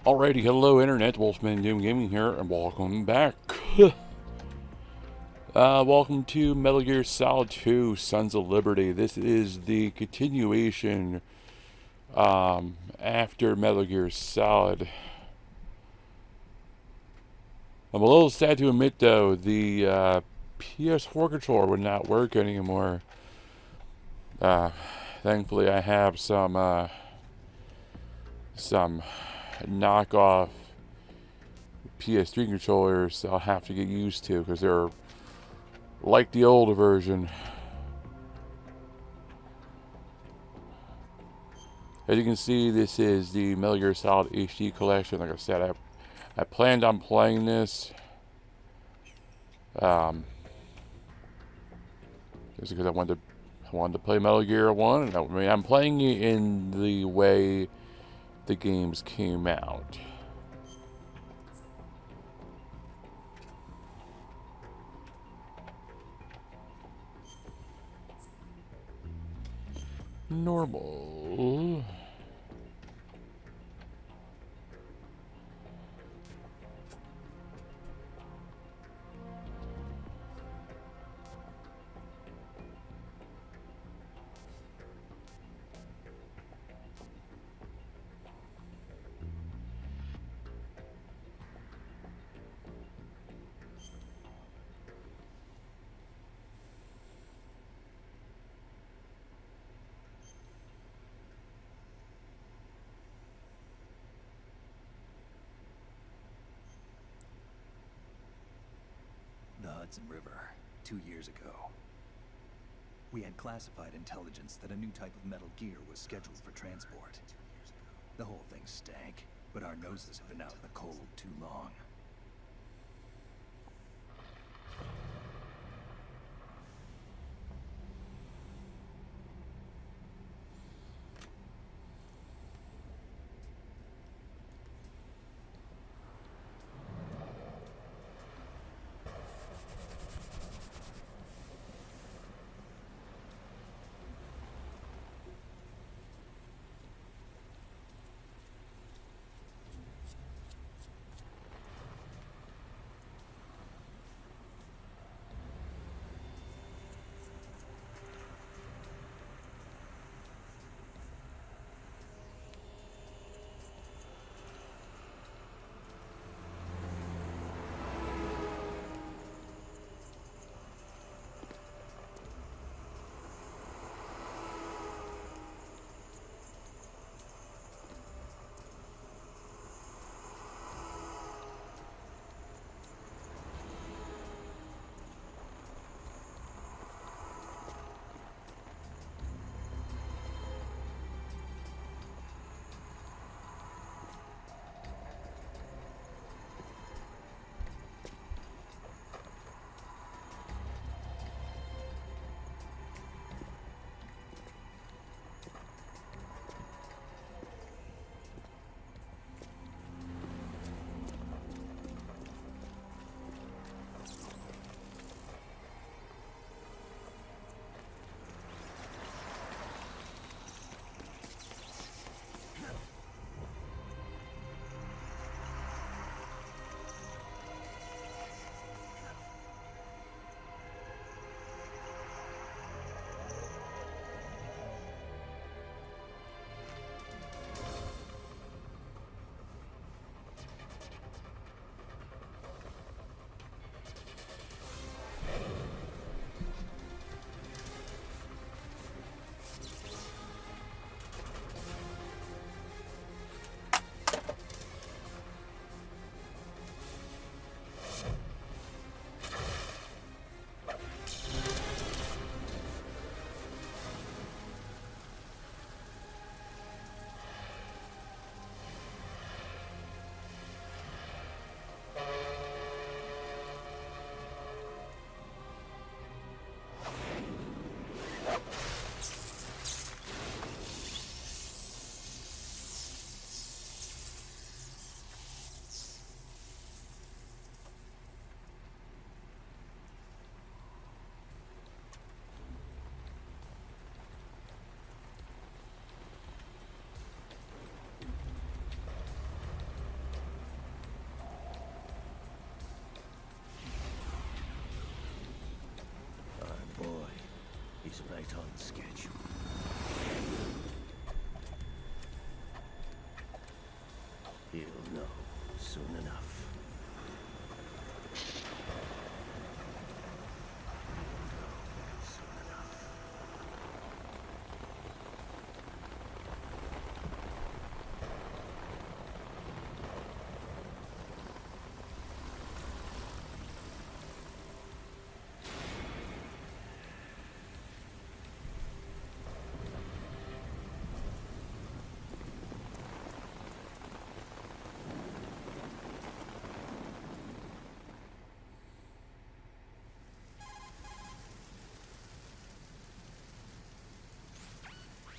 Alrighty, hello internet, Wolfman Doom Gaming here, and welcome back. Welcome to Metal Gear Solid 2, Sons of Liberty. This is the continuation, after Metal Gear Solid. I'm a little sad to admit, though, the, PS4 controller would not work anymore. Thankfully I have some knockoff PS3 controllers I'll have to get used to because they're like the older version. As you can see, this is the Metal Gear Solid HD collection. Like I said, I planned on playing this just because I wanted to play Metal Gear 1. And I'm playing it in the way the games came out. Normal. The Hudson River, 2 years ago. We had classified intelligence that a new type of metal gear was scheduled for transport. The whole thing stank, but our noses had been out in the cold too long. right on schedule. He'll know soon enough.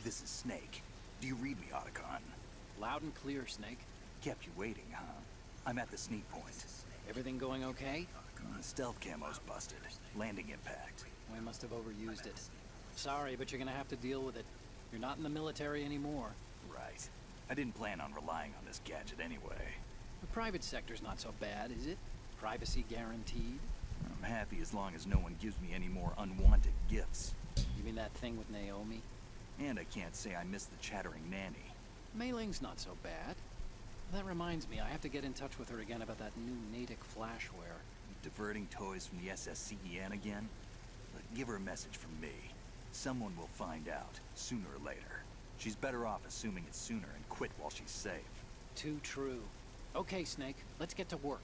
This is Snake. Do you read me, Otacon? Loud and clear, Snake. Kept you waiting, huh? I'm at the sneak point. Everything going okay? Stealth camo's busted. Landing impact. We must have overused it. Sorry, but you're gonna have to deal with it. You're not in the military anymore. Right. I didn't plan on relying on this gadget anyway. The private sector's not so bad, is it? Privacy guaranteed? I'm happy as long as no one gives me any more unwanted gifts. You mean that thing with Naomi? And I can't say I miss the chattering nanny. Mei Ling's not so bad. That reminds me, I have to get in touch with her again about that new Natick flashware. Diverting toys from the SSCEN again? But give her a message from me. Someone will find out, sooner or later. She's better off assuming it's sooner and quit while she's safe. Too true. Okay, Snake, let's get to work.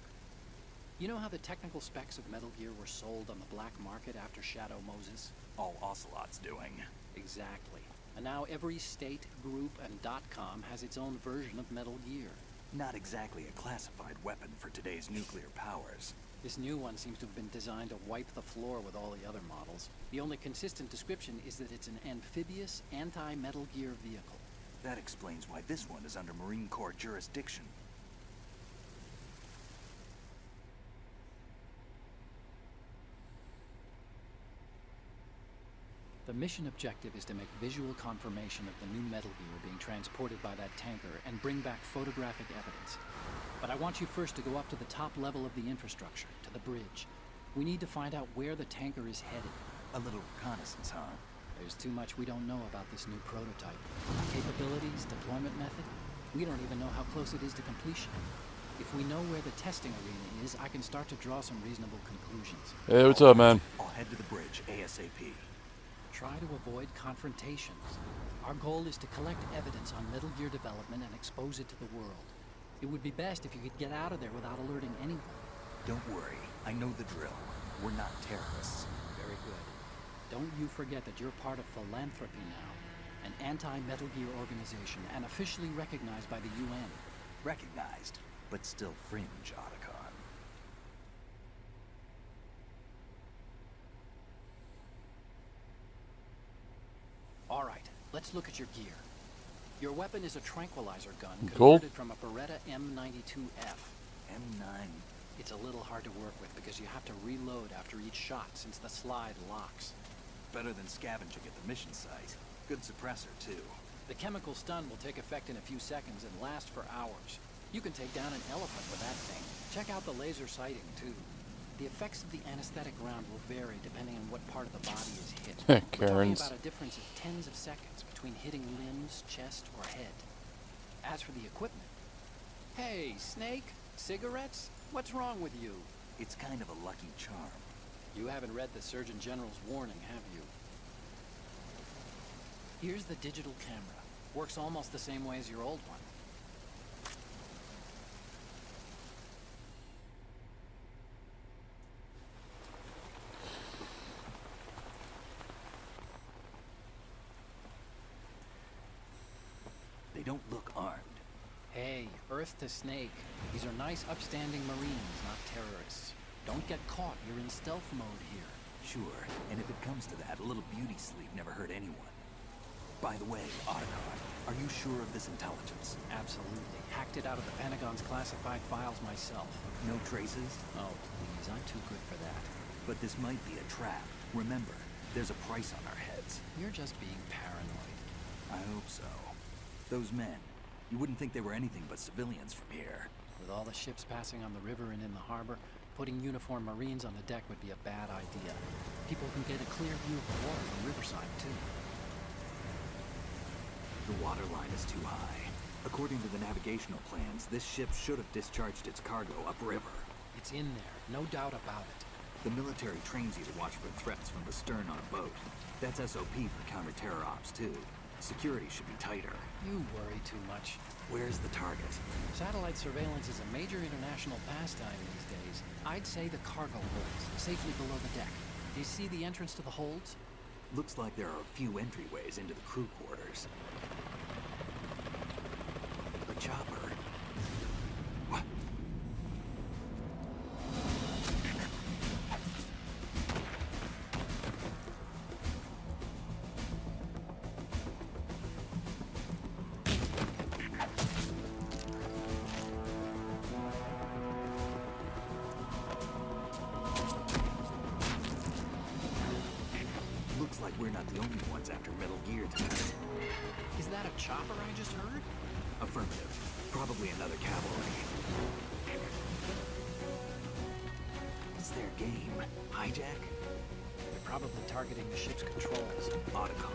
You know how the technical specs of Metal Gear were sold on the black market after Shadow Moses? All Ocelot's doing. Exactly. And now every state, group, and .com has its own version of Metal Gear. Not exactly a classified weapon for today's nuclear powers. This new one seems to have been designed to wipe the floor with all the other models. The only consistent description is that it's an amphibious, anti-Metal Gear vehicle. That explains why this one is under Marine Corps jurisdiction. The mission objective is to make visual confirmation of the new Metal Gear being transported by that tanker and bring back photographic evidence. But I want you first to go up to the top level of the infrastructure, to the bridge. We need to find out where the tanker is headed. A little reconnaissance, huh? There's too much we don't know about this new prototype. Capabilities, deployment method. We don't even know how close it is to completion. If we know where the testing arena is, I can start to draw some reasonable conclusions. Hey, what's up, man? I'll head to the bridge ASAP. Try to avoid confrontations. Our goal is to collect evidence on Metal Gear development and expose it to the world. It would be best if you could get out of there without alerting anyone. Don't worry, I know the drill. We're not terrorists. Very good. Don't you forget that you're part of Philanthropy now, an anti-Metal Gear organization and officially recognized by the UN. Recognized, but still fringe, Otacon. All right, let's look at your gear. Your weapon is a tranquilizer gun Cool. converted from a Beretta M92F. M9. It's a little hard to work with because you have to reload after each shot since the slide locks. Better than scavenging at the mission site. Good suppressor, too. The chemical stun will take effect in a few seconds and last for hours. You can take down an elephant with that thing. Check out the laser sighting, too. The effects of the anesthetic round will vary depending on what part of the body is hit. We're talking Karens. about a difference of tens of seconds between hitting limbs, chest, or head. As for the equipment... Hey, Snake? Cigarettes? What's wrong with you? It's kind of a lucky charm. You haven't read the Surgeon General's warning, have you? Here's the digital camera. Works almost the same way as your old one. They don't look armed. Hey, Earth to Snake. These are nice, upstanding Marines, not terrorists. Don't get caught. You're in stealth mode here. Sure, and if it comes to that, a little beauty sleep never hurt anyone. By the way, Otacon, are you sure of this intelligence? Absolutely. Hacked it out of the Pentagon's classified files myself. No traces? Oh, please, I'm too good for that. But this might be a trap. Remember, there's a price on our heads. You're just being paranoid. I hope so. Those men, you wouldn't think they were anything but civilians from here. With all the ships passing on the river and in the harbor, Putting uniformed Marines on the deck would be a bad idea. People can get a clear view of the water from Riverside, too. The water line is too high. According to the navigational plans, this ship should have discharged its cargo upriver. It's in there, no doubt about it. The military trains you to watch for threats from the stern on a boat. That's SOP for counter-terror ops, too. Security should be tighter. You worry too much. Where's the target? Satellite surveillance is a major international pastime these days. I'd say the cargo holds, safely below the deck. Do you see the entrance to the holds? Looks like there are a few entryways into the crew quarters. A chopper. What? Looks like we're not the only ones after Metal Gear tonight. Is that a chopper I just heard? Affirmative. Probably another cavalry. It's their game. Hijack? They're probably targeting the ship's controls. Otacon.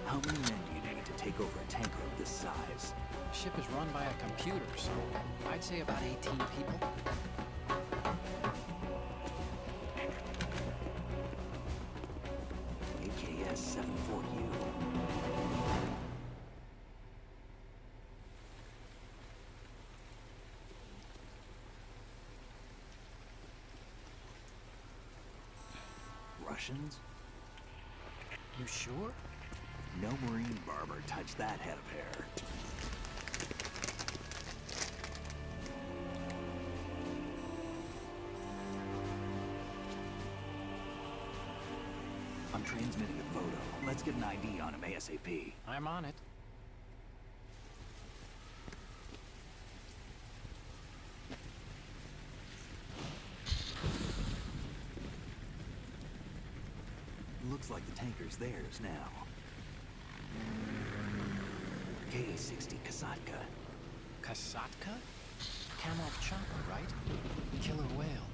How many men do you need to take over a tanker of this size? The ship is run by a computer, so I'd say about 18 people. AKS 74U. Russians? You sure? No Marine barber touched that head of hair. I'm transmitting a photo. Let's get an ID on him ASAP. I'm on it. Looks like the tanker's theirs now. KA-60 Kasatka. Kasatka? Kamov chopper, right? Killer whale.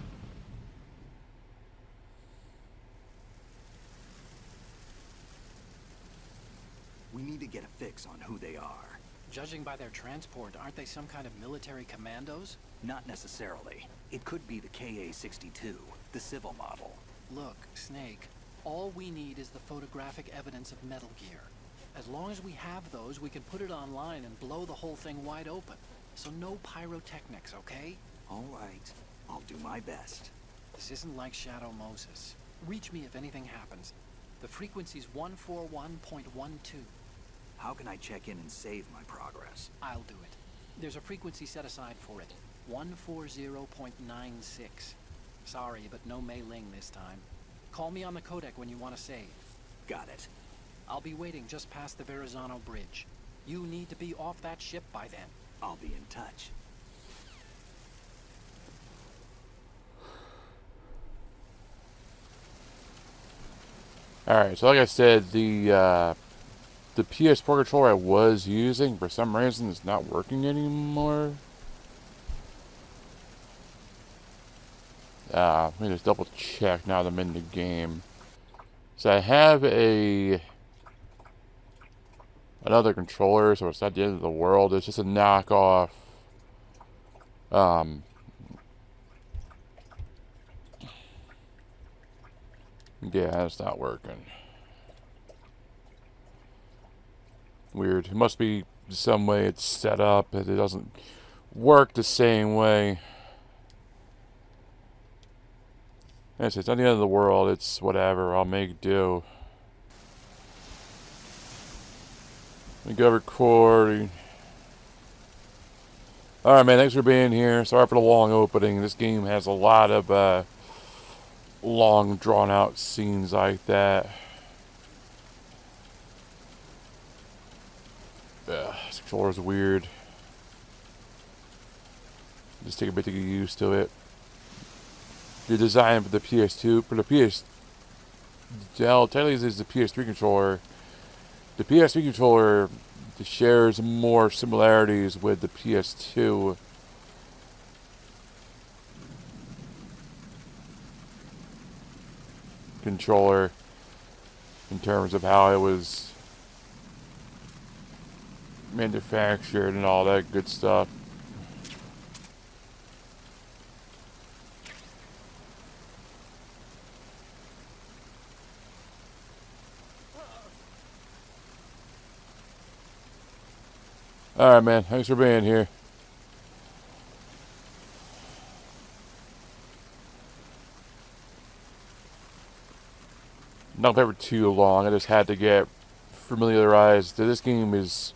We need to get a fix on who they are. Judging by their transport, aren't they some kind of military commandos? Not necessarily. It could be the KA-62, the civil model. Look, Snake, all we need is the photographic evidence of Metal Gear. As long as we have those, we can put it online and blow the whole thing wide open. So no pyrotechnics, okay? All right. I'll do my best. This isn't like Shadow Moses. Reach me if anything happens. The frequency's 141.12. How can I check in and save my progress? I'll do it. There's a frequency set aside for it. 140.96. Sorry, but no Mei Ling this time. Call me on the codec when you want to save. Got it. I'll be waiting just past the Verrazano Bridge. You need to be off that ship by then. I'll be in touch. Alright, so like I said, the PS4 controller I was using, for some reason, is not working anymore. Let me just double check now that I'm in the game. So I have another controller, so it's not the end of the world. It's just a knockoff. Yeah, it's not working. Weird. It must be some way it's set up that it doesn't work the same way. It's not the end of the world. It's whatever. I'll make do. Let me go recording. Alright, man. Thanks for being here. Sorry for the long opening. This game has a lot of long, drawn-out scenes like that. This controller's weird. Just take a bit to get used to it. The design for the PS2, for the PS, well, technically this is the PS3 controller. The PS3 controller shares more similarities with the PS2. controller in terms of how it was manufactured and all that good stuff. Alright, man. Thanks for being here. Not for too long. I just had to get familiarized. This game is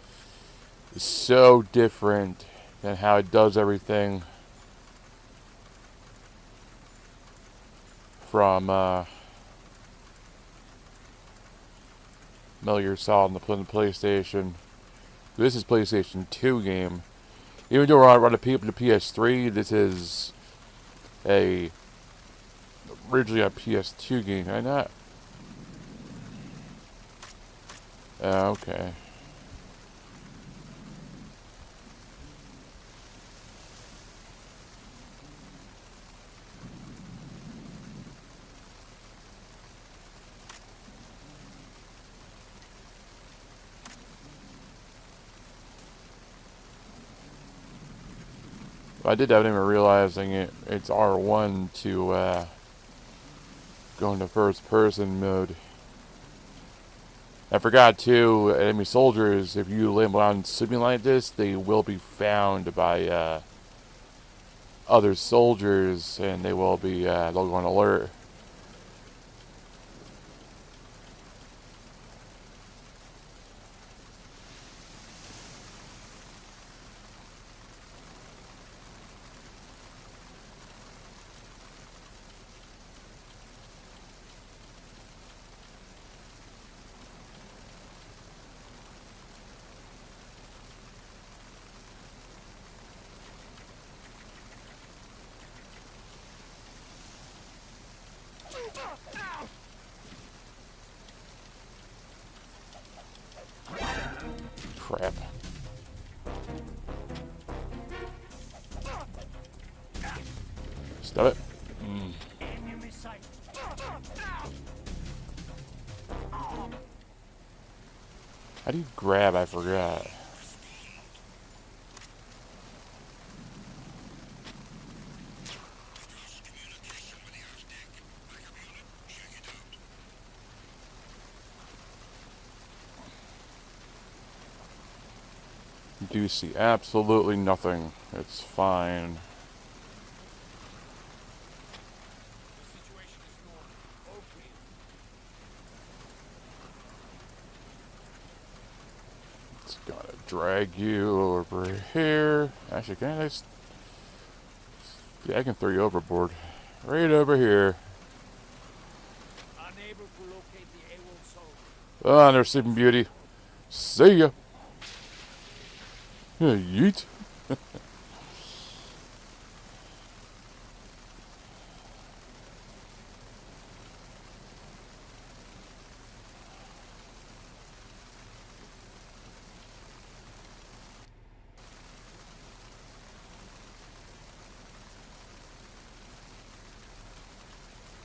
so different than how it does everything from Metal Gear Solid on the PlayStation. This is PlayStation 2 game. Even though we're on the PS3, this is originally a PS2 game. Can I not? Okay. I did that without even realizing it. It's R1 to go into first person mode. I forgot too, enemy soldiers, if you lay them around sleeping like this, they will be found by other soldiers, and they will be, they'll go on alert. Crap. Stop it. How do you grab? I forgot. Do see absolutely nothing. It's fine. It's gotta drag you over here. Actually, can I just... Yeah, I can throw you overboard. Right over here. Unable to locate the AWOL soldier. Oh, there's Sleeping Beauty. See ya. Yeah, yeet.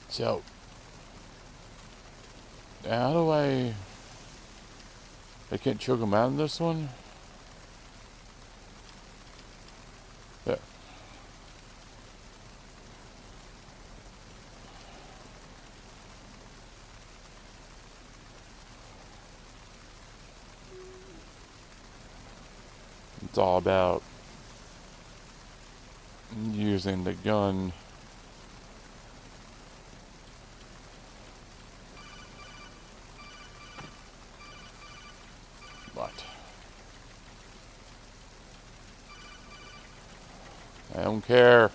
So, how do I can't choke him out in this one? Yeah. It's all about using the gun. What? I don't care.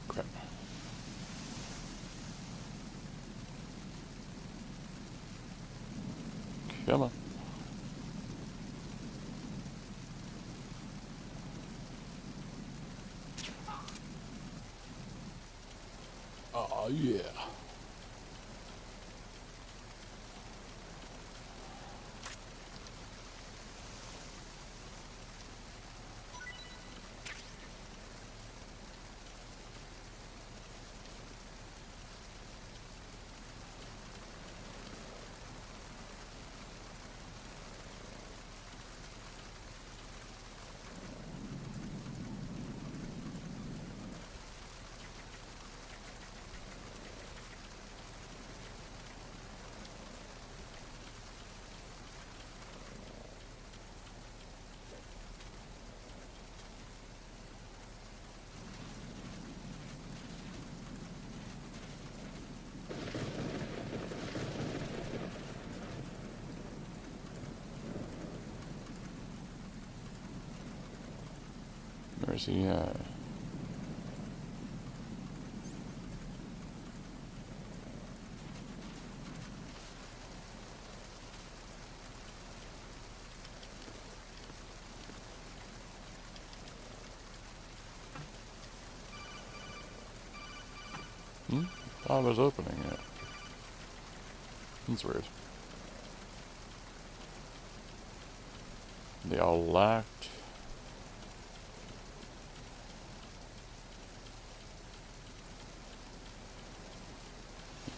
Crap. Come on. Oh, yeah. Where's he at? Thought it was opening it. That's weird. They all locked.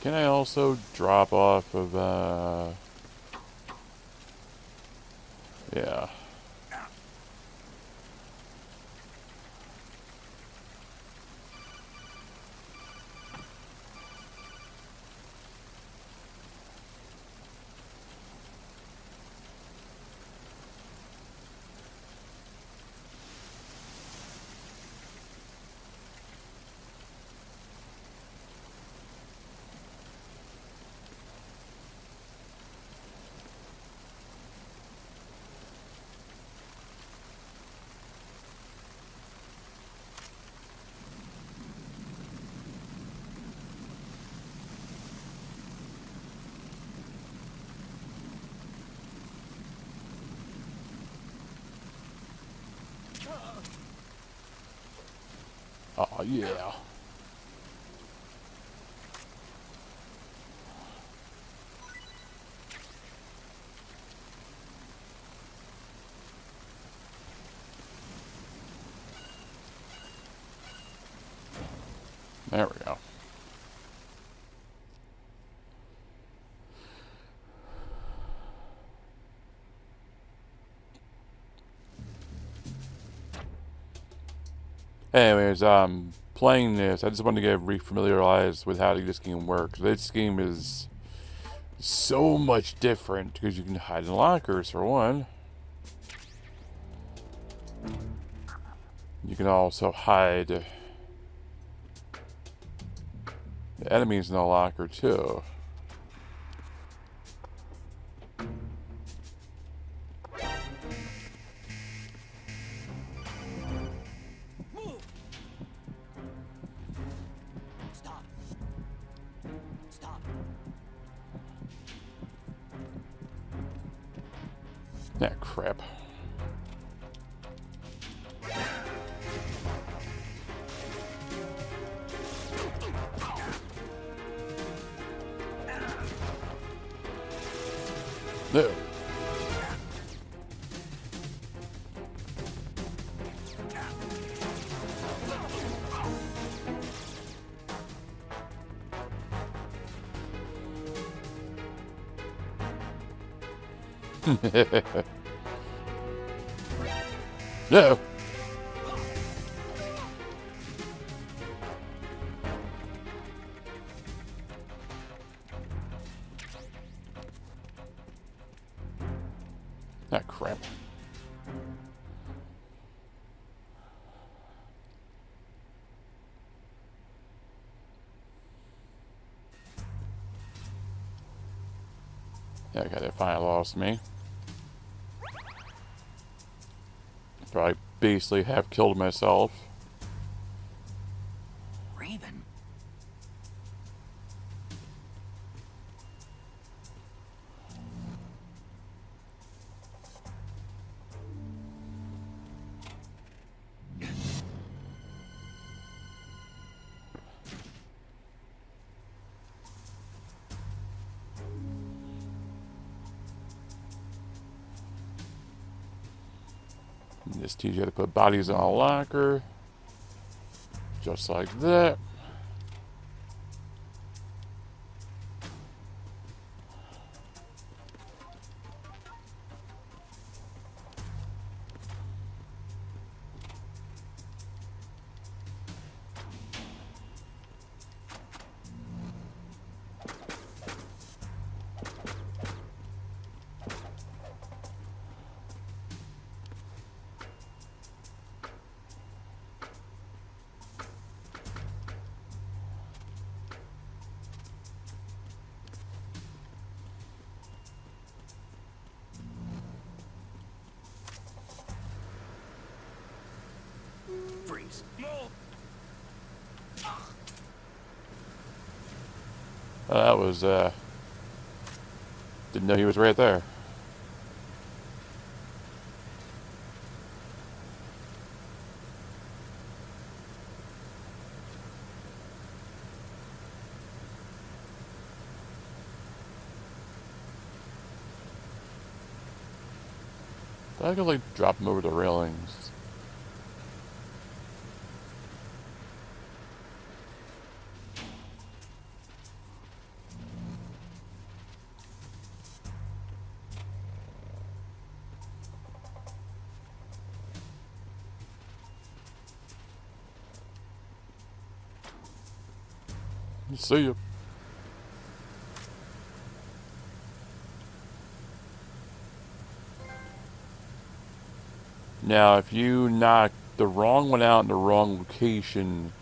Can I also drop off of, yeah. Oh, yeah. There we go. Anyways, playing this, I just wanted to get refamiliarized with how this game works. This game is so much different because you can hide in lockers for one. You can also hide the enemies in the locker too. Ah, crap. No. No. Ah, crap. Yeah, okay, they finally lost me. So I basically have killed myself. Raven. This teaches you how to put bodies in a locker. Just like that. Freeze. That was, didn't know he was right there. I could, like, drop him over the railings. See ya. Now, if you knock the wrong one out in the wrong location,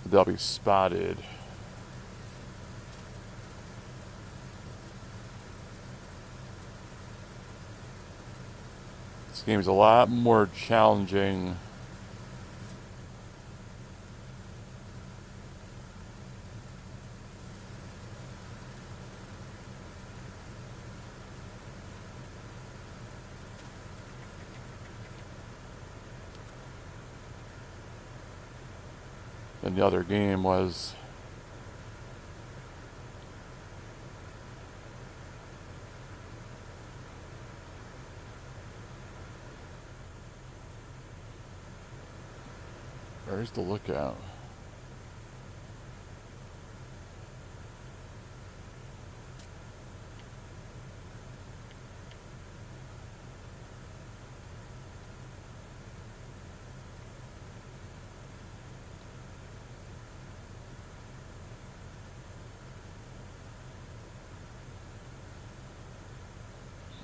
they'll be spotted. This game is a lot more challenging. Than the other game was. Where's the lookout?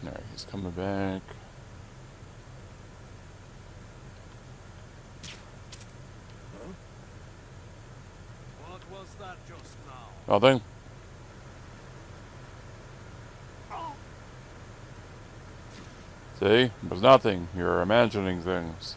Alright, he's coming back. What was that just now? Nothing. See? It was nothing. You're imagining things.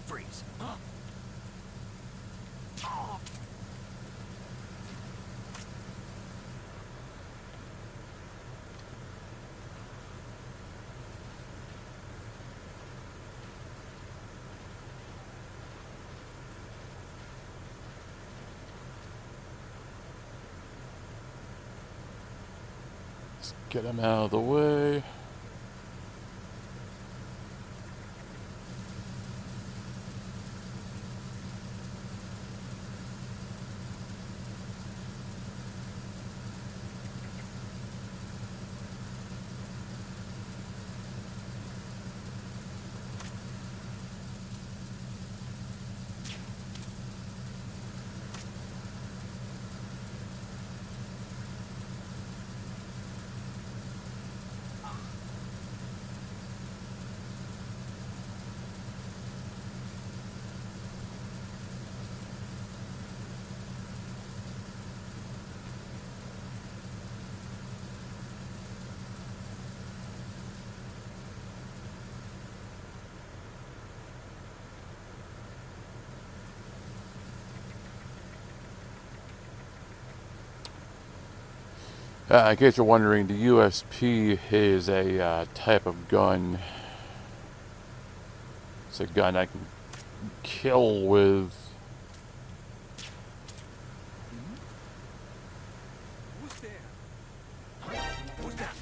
Freeze. Let's get him out of the way. In case you're wondering, the USP is a type of gun. It's a gun I can kill with. Who's there? Who's that?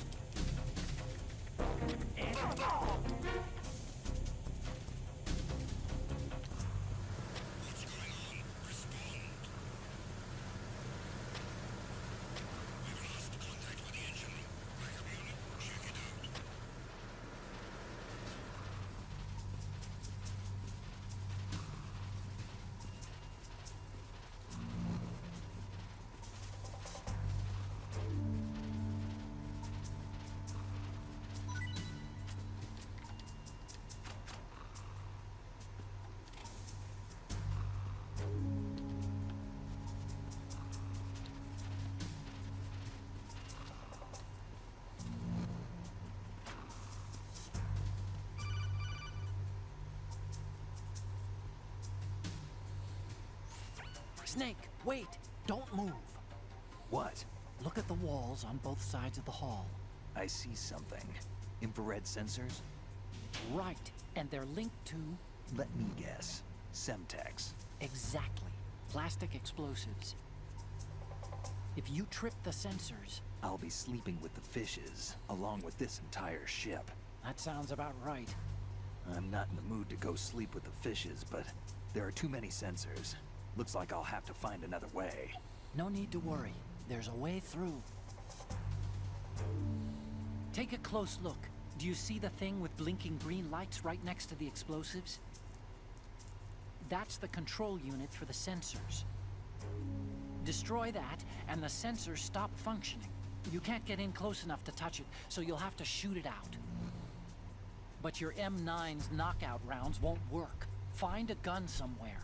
Snake, wait! Don't move! What? Look at the walls on both sides of the hall. I see something. Infrared sensors? Right, and they're linked to... Let me guess. Semtex. Exactly. Plastic explosives. If you trip the sensors... I'll be sleeping with the fishes, along with this entire ship. That sounds about right. I'm not in the mood to go sleep with the fishes, but there are too many sensors. Looks like I'll have to find another way. No need to worry. There's a way through. Take a close look. Do you see the thing with blinking green lights right next to the explosives? That's the control unit for the sensors. Destroy that, and the sensors stop functioning. You can't get in close enough to touch it, so you'll have to shoot it out. But your M9's knockout rounds won't work. Find a gun somewhere.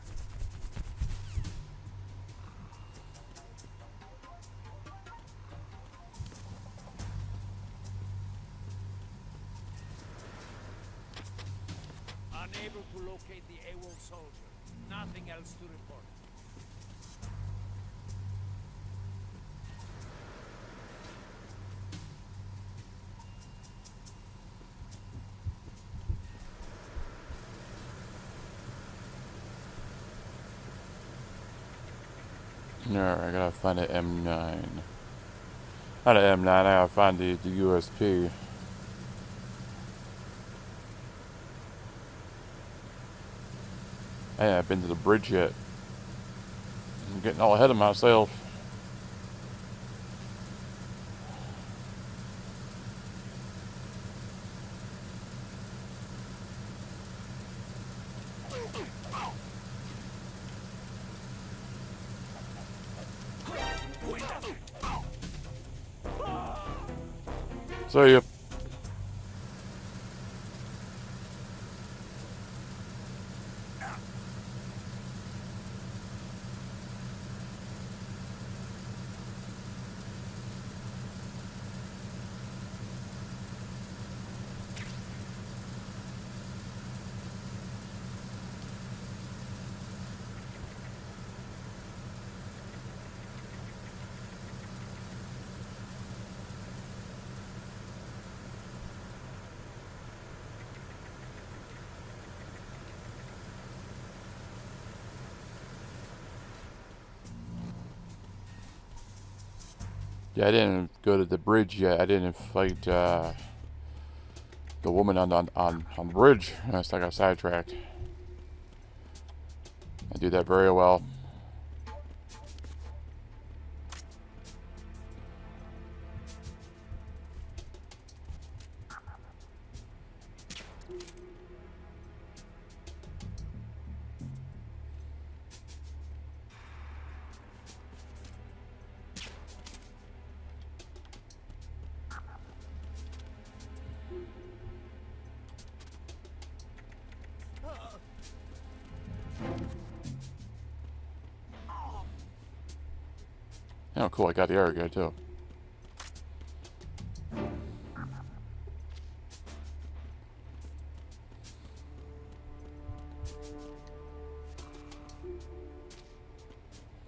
Unable to locate the AWOL soldier. Nothing else to report. Alright, I gotta find an M9. Not an M9, I gotta find the USP. I haven't been to the bridge yet. I'm getting all ahead of myself. See ya. Yeah, I didn't go to the bridge yet. I didn't fight the woman on the bridge. I still got sidetracked. I do that very well. Oh, cool. I got the air guy, too.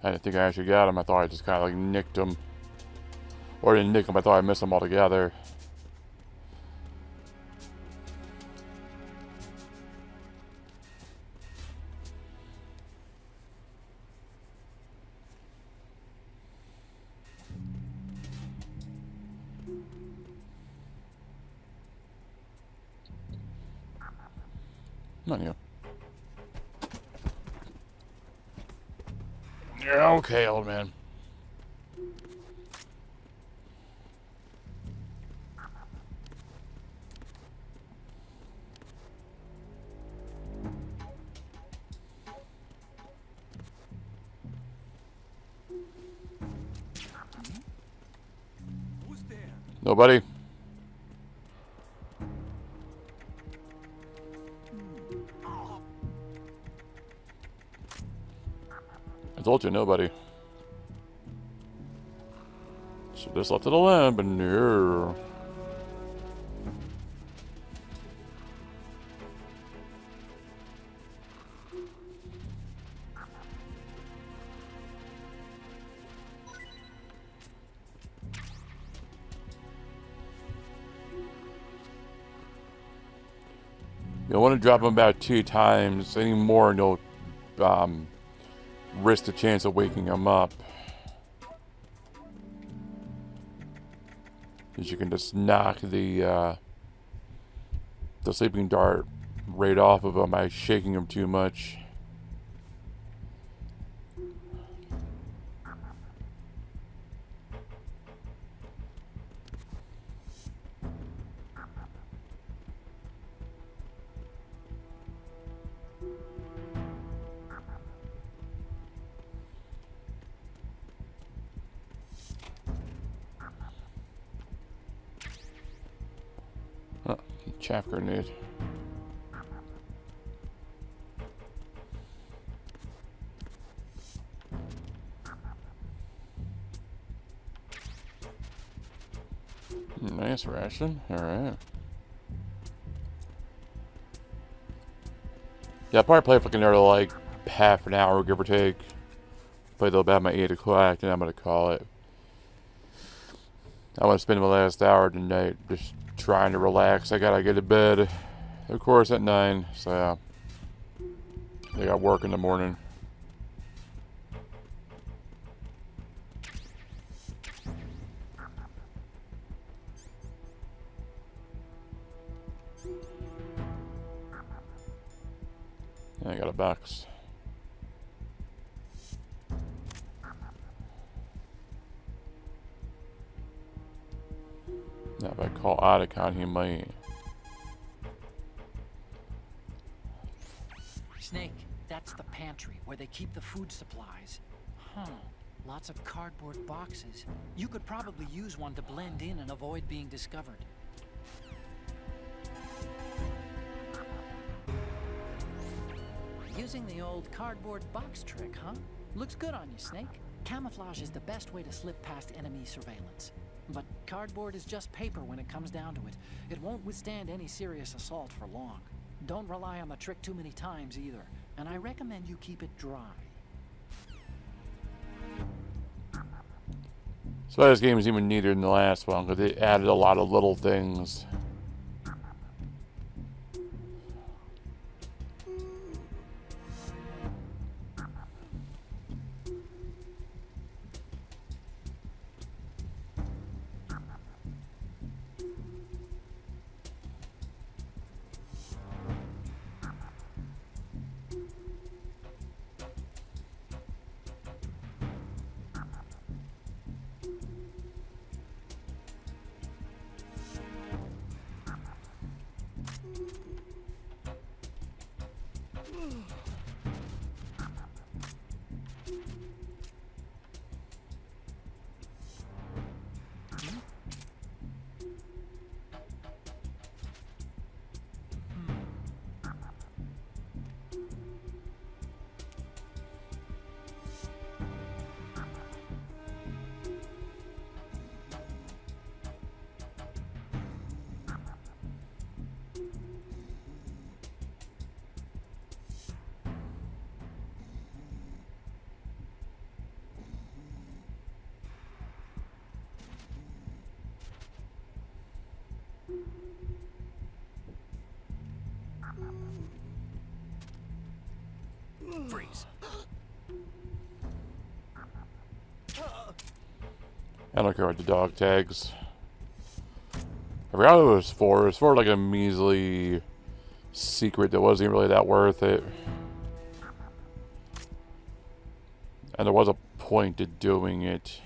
I didn't think I actually got him. I thought I just kind of like nicked him. Or I didn't nick them, I thought I missed them altogether. Not you. Yeah, okay, old man. Who's there? Nobody. I told you, nobody. Should just left it alone, but no. You'll want to drop them about 2 times. Any more, and you'll risk the chance of waking them up. Because you can just knock the sleeping dart right off of them by shaking them too much. Oh, chaff grenade. Nice ration. Alright. Yeah, I'll probably play for another like half an hour, give or take. Play till about my 8 o'clock, and I'm gonna call it. I want to spend my last hour tonight just trying to relax. I gotta get to bed, of course, at 9. So I got work in the morning. I got a box. Now if I call Otacon, he might. Snake, that's the pantry where they keep the food supplies. Huh. Lots of cardboard boxes. You could probably use one to blend in and avoid being discovered. Using the old cardboard box trick, huh? Looks good on you, Snake. Camouflage is the best way to slip past enemy surveillance. But cardboard is just paper when it comes down to it. It won't withstand any serious assault for long. Don't rely on the trick too many times either, and I recommend you keep it dry. So this game is even neater than the last one because they added a lot of little things. I don't care about the dog tags. I forgot what it was for. It was for like a measly secret that wasn't really that worth it. And there was a point to doing it.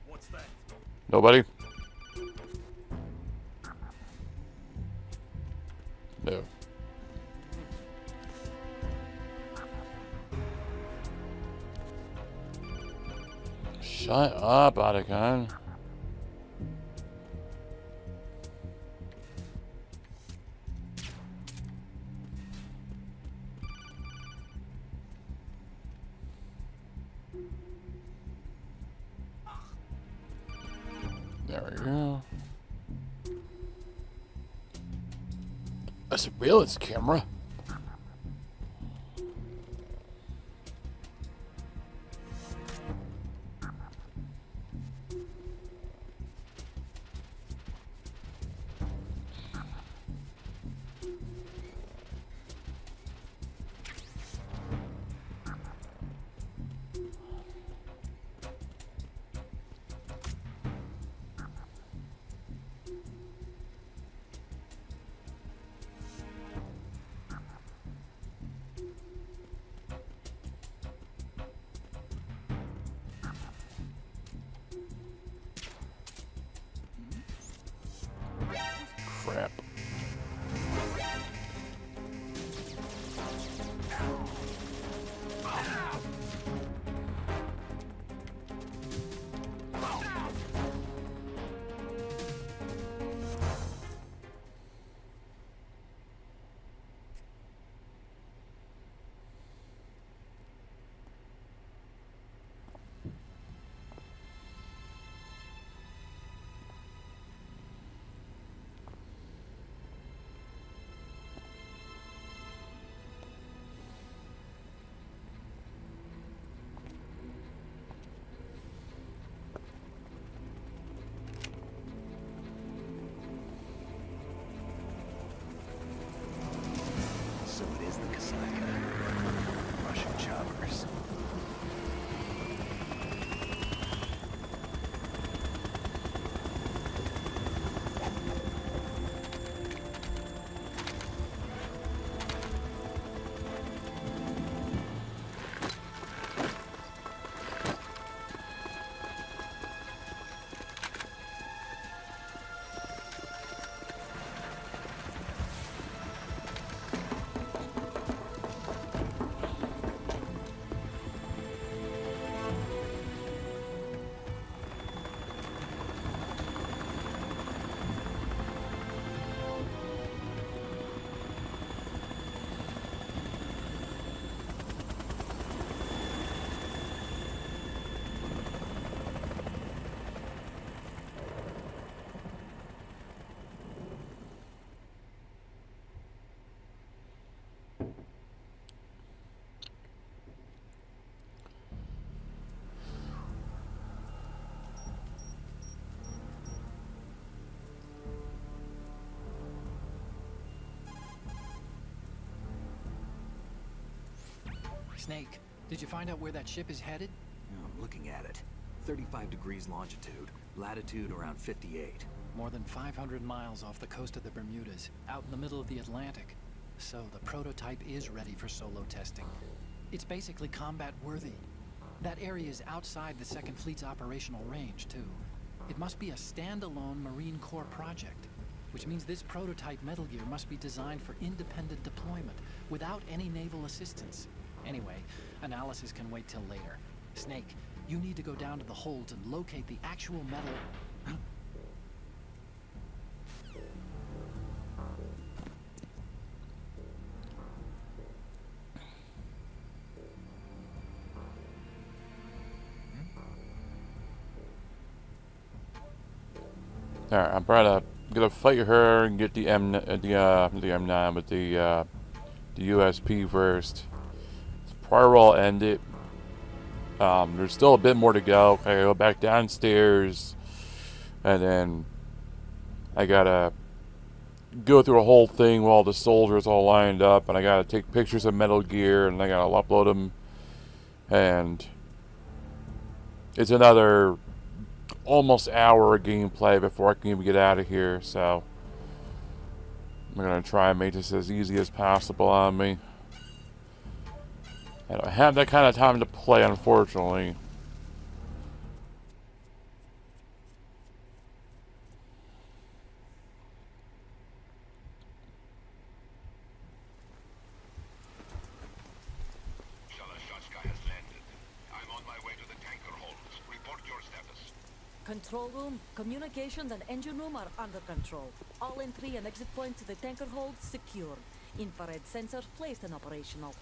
What's that? Nobody? No. Shut up, Otacon. There we go. A surveillance camera. Crap. So it is the Kasaka. Russian choppers. Snake, did you find out where that ship is headed? I'm looking at it. 35 degrees longitude, latitude around 58. More than 500 miles off the coast of the Bermudas, out in the middle of the Atlantic. So the prototype is ready for solo testing. It's basically combat worthy. That area is outside the Second Fleet's operational range, too. It must be a standalone Marine Corps project, which means this prototype Metal Gear must be designed for independent deployment, without any naval assistance. Anyway, analysis can wait till later. Snake, you need to go down to the holds and locate the actual metal... Alright, I'm probably gonna fight her and get the M9, but the USP first. Probably will end it. There's still a bit more to go. I go back downstairs, And then I gotta go through a whole thing while the soldiers all lined up, and I gotta take pictures of Metal Gear, and I gotta upload them, and it's another almost hour of gameplay before I can even get out of here, so I'm gonna try and make this as easy as possible on me. I don't have that kind of time to play, unfortunately. Control room, communications, and engine room are under control. All entry and exit points to the tanker hold secured. Infrared sensors placed and operational.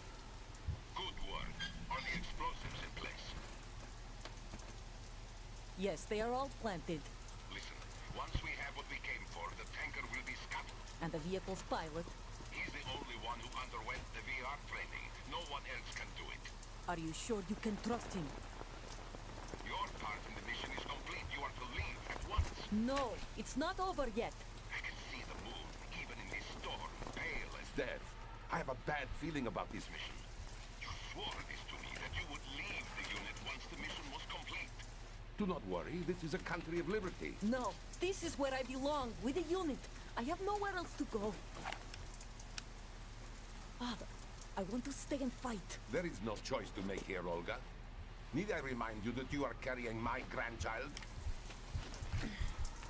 Good work. Are the explosives in place? Yes, they are all planted. Listen, once we have what we came for, the tanker will be scuttled. And the vehicle's pilot. He's the only one who underwent the VR training. No one else can do it. Are you sure you can trust him? Your part in the mission is complete. You are to leave at once. No, it's not over yet. I can see the moon, even in this storm, pale as death. I have a bad feeling about this mission. You swore this to me, that you would leave the unit once the mission was complete. Do not worry, this is a country of liberty. No, this is where I belong, with the unit. I have nowhere else to go. Father, I want to stay and fight. There is no choice to make here, Olga. Need I remind you that you are carrying my grandchild?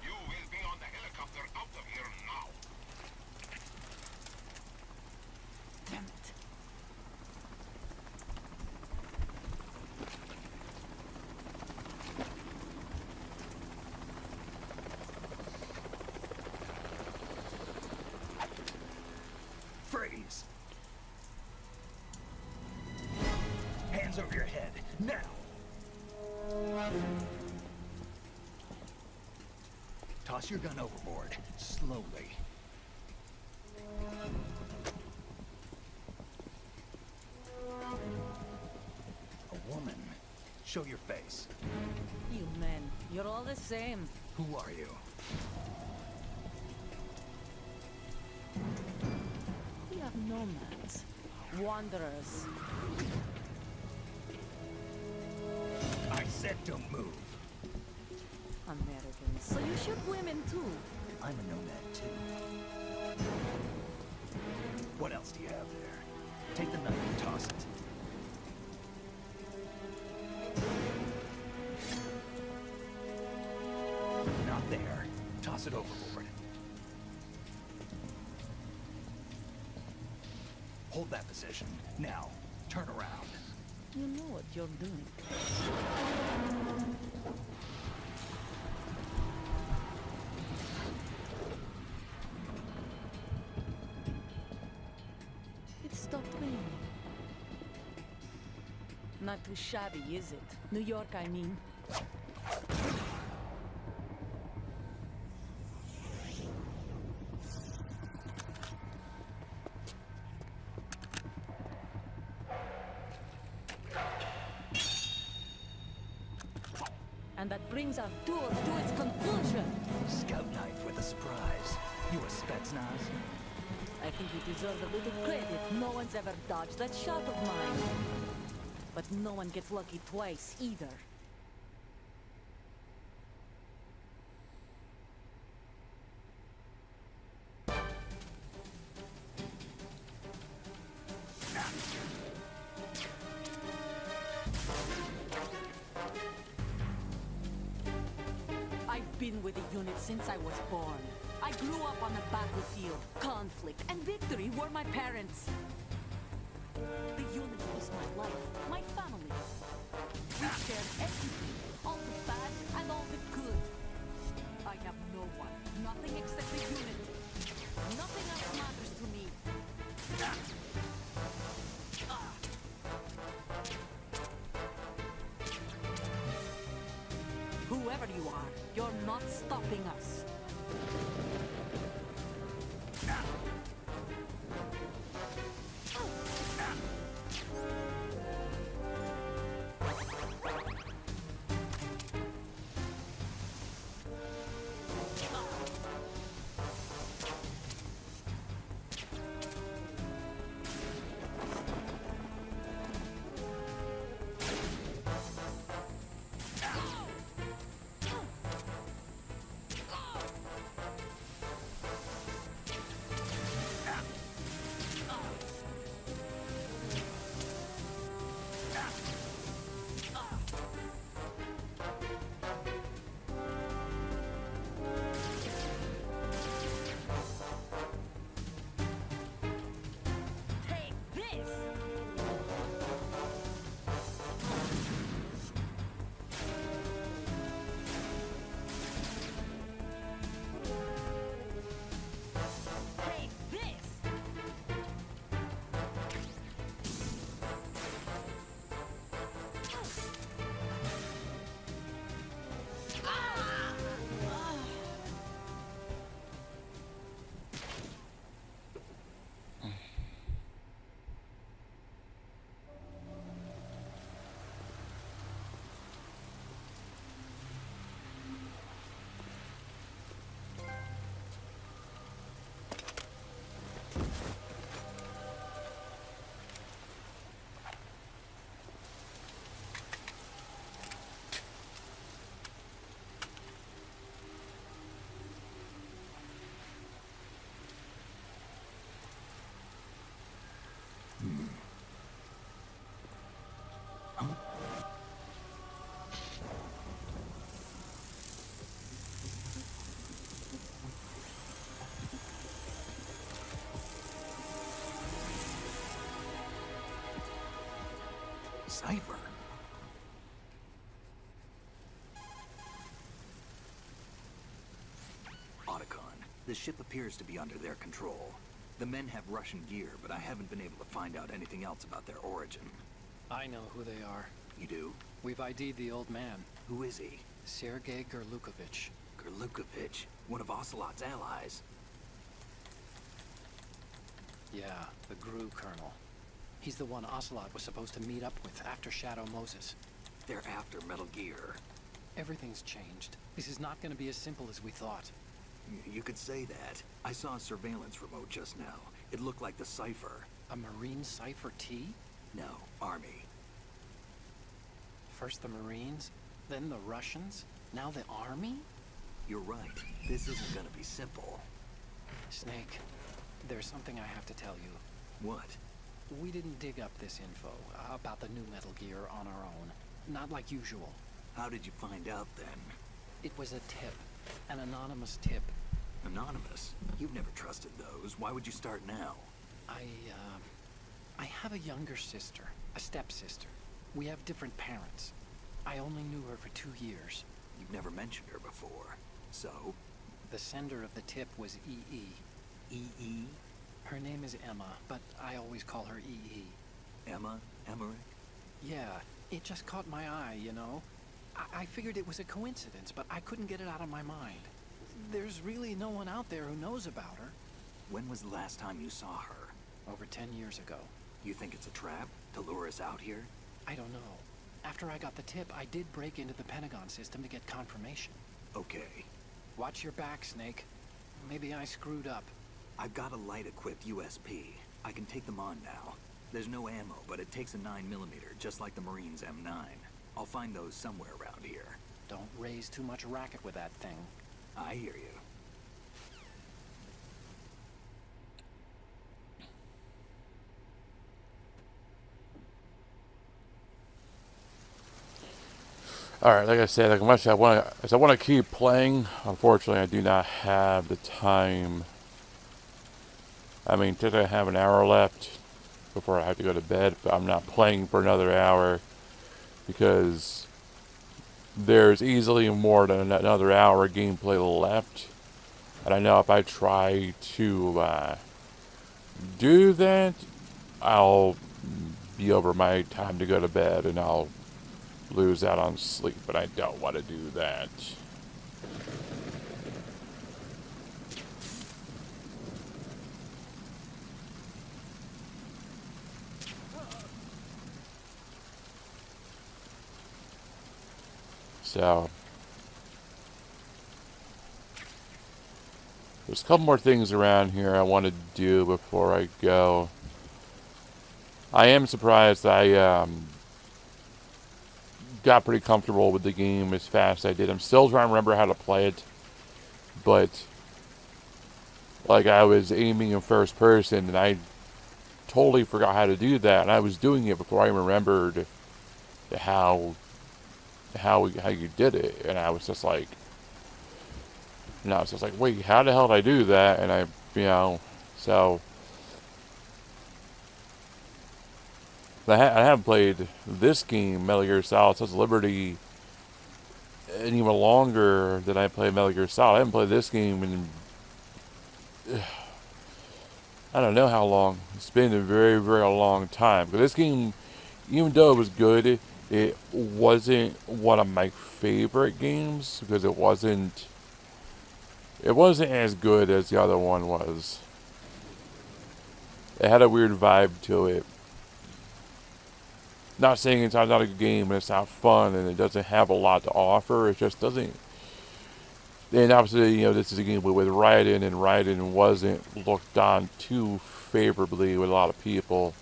You will be on the helicopter out of here now. Damn it. Freeze! Hands over your head, now! Toss your gun overboard, slowly. A woman. Show your face. You men, you're all the same. Who are you? We are nomads. Wanderers. I said don't move. Americans. So you shoot women too. I'm a nomad too. What else do you have there? Take the knife and toss it. Not there. Toss it overboard. Hold that position. Now, turn around. You know what you're doing. It stopped raining. Not too shabby, is it? New York, I mean. And that brings our tour to its conclusion. Scout knife with a surprise. You a Spetsnaz? I think you deserve a little credit. No one's ever dodged that shot of mine. But no one gets lucky twice, either. I've been with the unit since I was born. I grew up on the battlefield. Conflict and victory were my parents. The unit was my life, my family. We shared everything, all the bad and all the good. I have no one, nothing except the unit. Nothing else matters to me. Whoever you are, you're not stopping us. Cipher? Otacon, the ship appears to be under their control. The men have Russian gear, but I haven't been able to find out anything else about their origin. I know who they are. You do? We've ID'd the old man, Who is he? Sergei Gerlukovich. Gerlukovich, one of Ocelot's allies. Yeah, the GRU colonel. He's the one Ocelot was supposed to meet up with after Shadow Moses. They're after Metal Gear. Everything's changed. This is not going to be as simple as we thought. You could say that. I saw a surveillance remote just now. It looked like the Cipher. A Marine Cipher T? No, Army. First the Marines, then the Russians, now the Army? You're right. This isn't gonna be simple. Snake, there's something I have to tell you. What? We didn't dig up this info about the new Metal Gear on our own. Not like usual. How did you find out then? It was a tip. An anonymous tip. Anonymous? You've never trusted those. Why would you start now? I have a younger sister, a stepsister. We have different parents. I only knew her for 2 years. You've never mentioned her before. So? The sender of the tip was EE. E.E.? Her name is Emma, but I always call her EE. Emma? Emmerich? Yeah, it just caught my eye, you know? I figured it was a coincidence, but I couldn't get it out of my mind. There's really no one out there who knows about her. When was the last time you saw her? Over 10 years ago. You think it's a trap? To lure us out here? I don't know. After I got the tip, I did break into the Pentagon system to get confirmation. Okay. Watch your back, Snake. Maybe I screwed up. I've got a light-equipped USP. I can take them on now. There's no ammo, but it takes a 9mm, just like the Marines' M9. I'll find those somewhere around here. Don't raise too much racket with that thing. I hear you. All right, like I said, like much I want to keep playing. Unfortunately, I do not have the time. I mean, today I have an hour left before I have to go to bed, but I'm not playing for another hour because there's easily more than another hour of gameplay left. And I know if I try to do that, I'll be over my time to go to bed and I'll lose out on sleep, but I don't want to do that. So there's a couple more things around here I want to do before I go. I am surprised I got pretty comfortable with the game as fast as I did. I'm still trying to remember how to play it, but like I was aiming in first person and I totally forgot how to do that, and I was doing it before I remembered how you did it, and I was just like, wait, how the hell did I do that? And I, so I haven't played this game, Metal Gear Solid Sons of Liberty, any even longer than I played Metal Gear Solid. I haven't played this game in I don't know how long. It's been a very, very long time. But this game, even though it was good, it wasn't one of my favorite games because it wasn't as good as the other one was. It had a weird vibe to it. Not saying it's not a good game and it's not fun and it doesn't have a lot to offer. It just doesn't. And obviously, this is a game with Raiden, and Raiden wasn't looked on too favorably with a lot of people.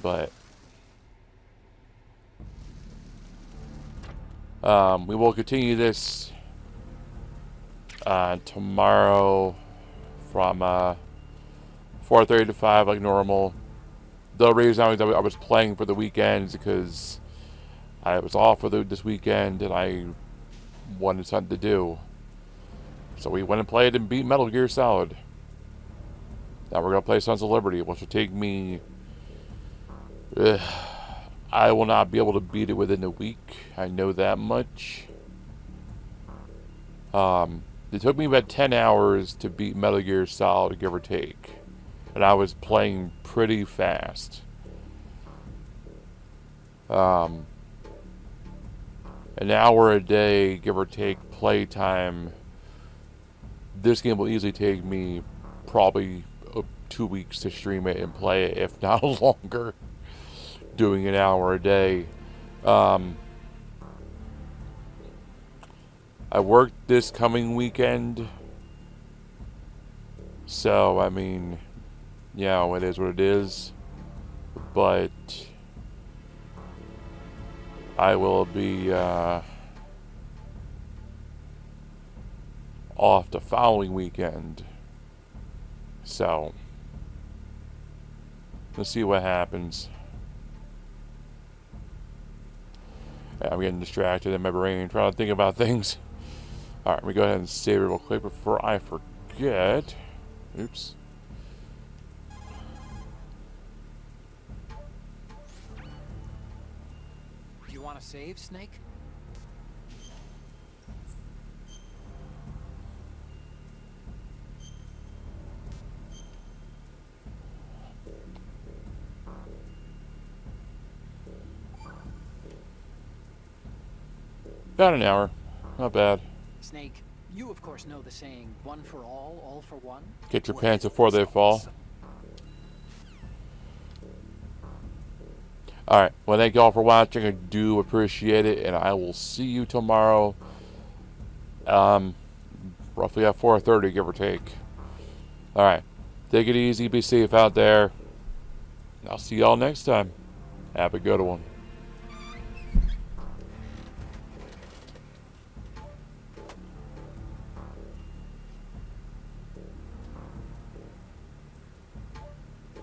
But we will continue this tomorrow from 4:30 to 5 like normal. The reason I was playing for the weekend is because I was off for this weekend and I wanted something to do. So we went and played and beat Metal Gear Solid. Now we're going to play Sons of Liberty, which will take me... I will not be able to beat it within a week. I know that much. It took me about 10 hours to beat Metal Gear Solid, give or take. And I was playing pretty fast. An hour a day, give or take, playtime. This game will easily take me probably 2 weeks to stream it and play it, if not longer. Doing an hour a day. I work this coming weekend. So, I mean, yeah, it is what it is. But I will be off the following weekend. So, let's see what happens. I'm getting distracted in my brain trying to think about things. Alright, let me go ahead and save it real quick before I forget. Oops. You want to save, Snake? About an hour. Not bad. Snake, you of course know the saying, one for all for one? Get your pants before they fall. Alright, well, thank you all for watching. I do appreciate it, and I will see you tomorrow. Roughly at 4:30, give or take. Alright, take it easy, be safe out there. I'll see y'all next time. Have a good one.